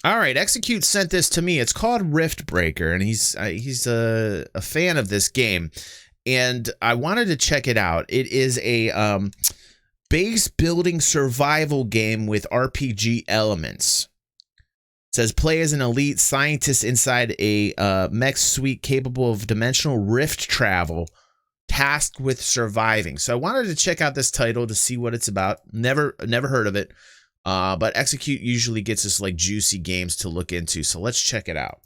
All right, Execute sent this to me. It's called Riftbreaker, and he's a fan of this game, and I wanted to check it out. It is a base building survival game with RPG elements. It says play as an elite scientist inside a Mecha-Suit capable of dimensional rift travel, tasked with surviving. So I wanted to check out this title to see what it's about. Never heard of it. But Execute usually gets us like juicy games to look into, so let's check it out.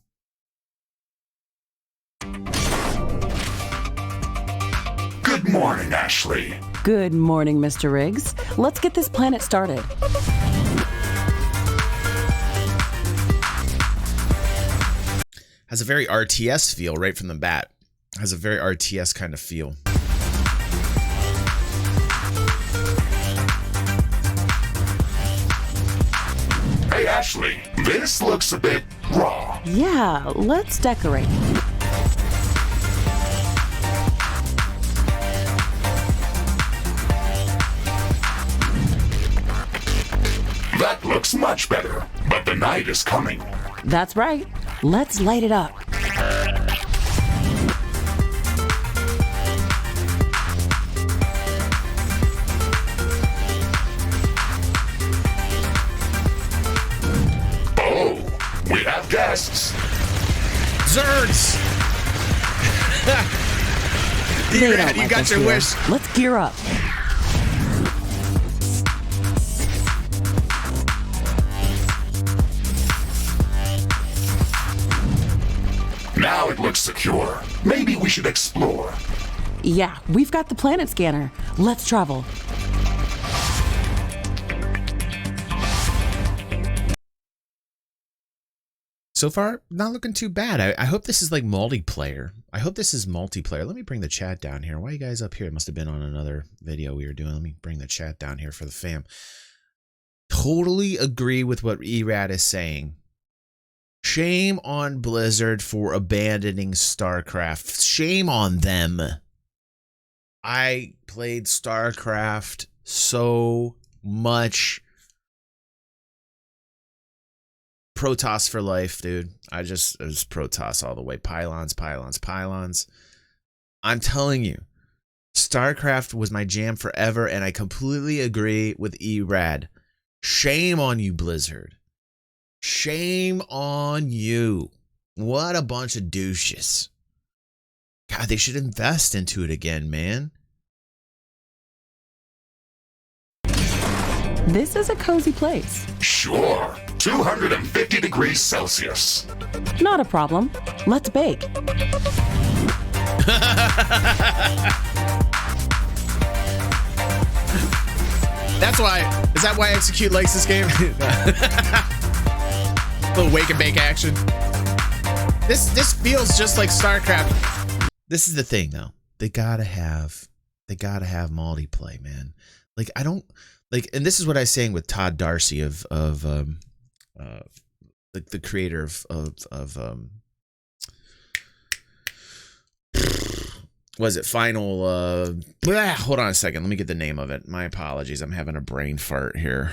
Good morning, Ashley. Good morning, Mr. Riggs. Let's get this planet started. Has a very RTS feel right from the bat. Has a very RTS kind of feel. Hey, Ashley, this looks a bit raw. Yeah, let's decorate. That looks much better, but the night is coming. That's right. Let's light it up. We have guests. Zerds! You got your wish. Let's gear up. Now it looks secure. Maybe we should explore. Yeah, we've got the planet scanner. Let's travel. So far, not looking too bad. I hope this is like multiplayer. I hope this is multiplayer. Let me bring the chat down here. Why are you guys up here? It must have been on another video we were doing. Let me bring the chat down here for the fam. Totally agree with what Erad is saying. Shame on Blizzard for abandoning StarCraft. Shame on them. I played StarCraft so much. Protoss for life, dude. It was Protoss all the way. Pylons, pylons, pylons. I'm telling you, StarCraft was my jam forever, and I completely agree with Erad. Shame on you, Blizzard. Shame on you. What a bunch of douches. God, they should invest into it again, man. This is a cozy place. Sure. 250 degrees Celsius. Not a problem. Let's bake. That's why. Is that why Execute likes this game? Little wake and bake action. This feels just like StarCraft. This is the thing, though. They gotta have multiplayer, man. Like I don't like, and this is what I was saying with Todd Darcy of the creator of was it Final hold on a second, let me get the name of it. My apologies, I'm having a brain fart here.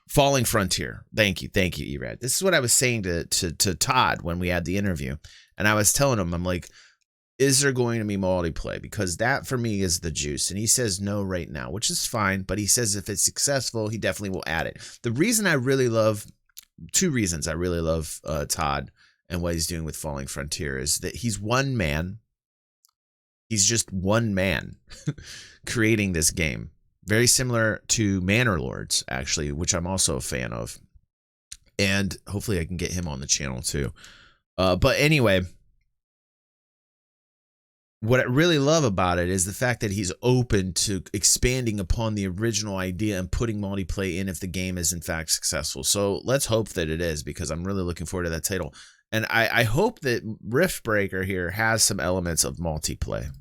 Falling Frontier. Thank you, Erad. This is what I was saying to Todd when we had the interview, and I was telling him, I'm like, is there going to be multiplayer? Because that for me is the juice. And he says no right now, which is fine, but he says if it's successful, he definitely will add it. The reason I really love, two reasons I really love Todd and what he's doing with Falling Frontier is that he's one man. He's just one man creating this game. Very similar to Manor Lords, actually, which I'm also a fan of. And hopefully I can get him on the channel too. But anyway, what I really love about it is the fact that he's open to expanding upon the original idea and putting multiplayer in if the game is in fact successful. So let's hope that it is, because I'm really looking forward to that title. And I hope that Riftbreaker here has some elements of multiplayer.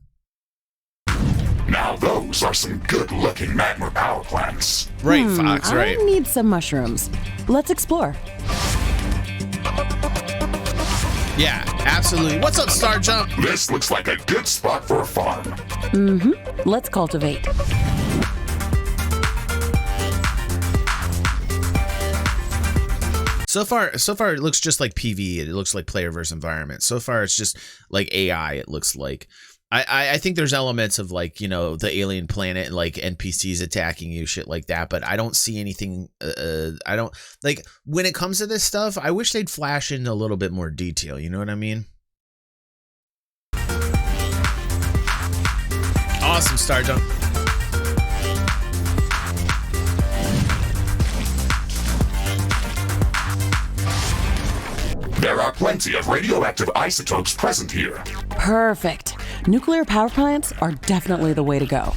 Now those are some good-looking magma power plants. Right, Fox, right. I need some mushrooms. Let's explore. Yeah, absolutely. What's up, Star Jump? This looks like a good spot for a farm. Mm-hmm. Let's cultivate. So far, it looks just like PvE. It looks like player versus environment. So far, it's just like AI. It looks like. I think there's elements of like, you know, the alien planet and like NPCs attacking you, shit like that. But I don't see anything. I don't like when it comes to this stuff. I wish they'd flash in a little bit more detail. You know what I mean? Awesome, Star Jump. There are plenty of radioactive isotopes present here. Perfect. Nuclear power plants are definitely the way to go.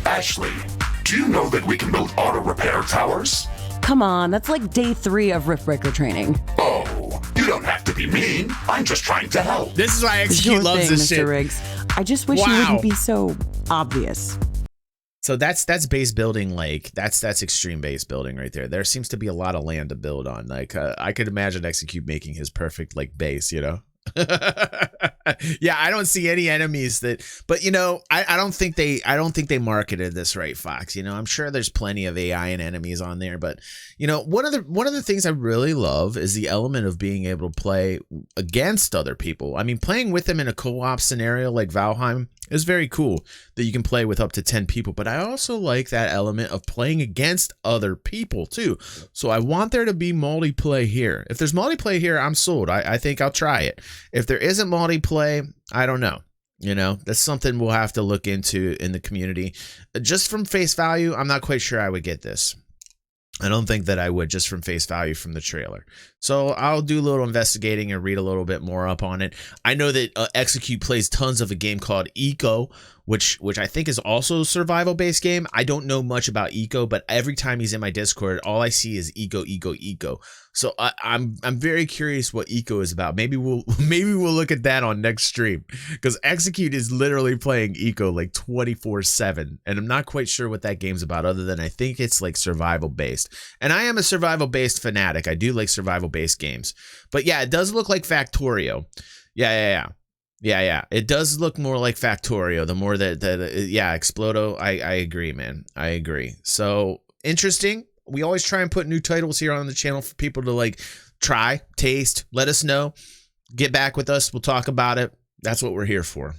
Ashley, do you know that we can build auto repair towers? Come on, that's like day 3 of Riftbreaker training. Oh, you don't have to be mean. I'm just trying to help. This is why Sure Execute loves thing, this Mr. shit. Riggs. I just wish you Wow. wouldn't be so obvious. So that's base building, like that's extreme base building right there. There seems to be a lot of land to build on. Like I could imagine Execute making his perfect like base, you know. Yeah, I don't see any enemies but you know, I don't think they marketed this right, Fox. You know, I'm sure there's plenty of AI and enemies on there, but you know, one of the things I really love is the element of being able to play against other people. I mean, playing with them in a co-op scenario like Valheim is very cool that you can play with up to 10 people, but I also like that element of playing against other people too. So I want there to be multiplayer here. If there's multiplayer here, I'm sold. I think I'll try it. If there isn't multiplayer, I don't know. You know, that's something we'll have to look into in the community. Just from face value, I'm not quite sure I would get this. I don't think that I would just from face value from the trailer. So I'll do a little investigating and read a little bit more up on it. I know that Execute plays tons of a game called Eco, which I think is also a survival based game. I don't know much about Eco, but every time he's in my Discord, all I see is Eco. So I'm very curious what Eco is about. Maybe we'll look at that on next stream, because Execute is literally playing Eco like 24/7, and I'm not quite sure what that game's about, other than I think it's like survival based. And I am a survival based fanatic. I do like survival based games. But yeah, it does look like Factorio. Yeah. It does look more like Factorio. The more that Explodo. I agree, man. I agree. So interesting. We always try and put new titles here on the channel for people to like try, taste, let us know, get back with us. We'll talk about it. That's what we're here for.